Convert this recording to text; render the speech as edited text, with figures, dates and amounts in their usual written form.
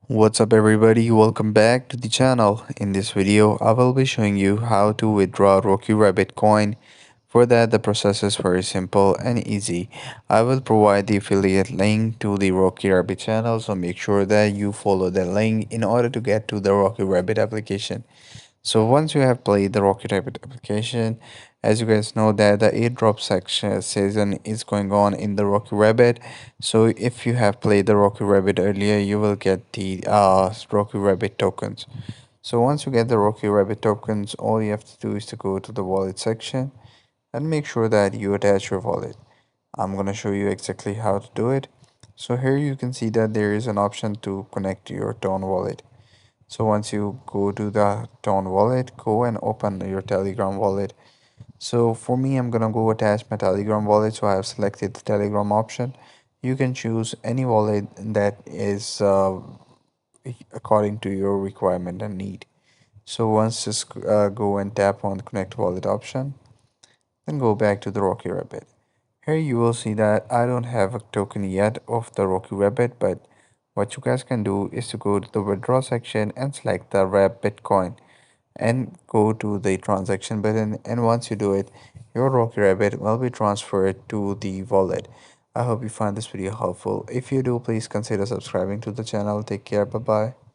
What's up everybody, welcome back to the channel. In this video I will be showing you how to withdraw Rocky Rabbit coin. For that the process is very simple and easy. I will provide the affiliate link to the Rocky Rabbit channel, so make sure that you follow the link in order to get to the Rocky Rabbit application. So once you have played the Rocket Rabbit application, as you guys know that the airdrop section season is going on in the Rocky Rabbit. So if you have played the Rocky Rabbit earlier, you will get the Rocky Rabbit tokens. So once you get the Rocky Rabbit tokens, all you have to do is to go to the wallet section and make sure that you attach your wallet. I'm going to show you exactly how to do it. So here you can see that there is an option to connect to your Tone wallet. So once you go to the Tone wallet, go and open your Telegram wallet. So for me, I'm gonna go attach my Telegram wallet. So I have selected the Telegram option. You can choose any wallet that is according to your requirement and need. So once just go and tap on the connect wallet option, then go back to the Rocky Rabbit. Here you will see that I don't have a token yet of the Rocky Rabbit, but what you guys can do is to go to the withdraw section and select the wrap Bitcoin and go to the transaction button, and once you do it, your Rocky Rabbit will be transferred to the wallet. I hope you find this video helpful. If you do, please consider subscribing to the channel. Take care. Bye bye.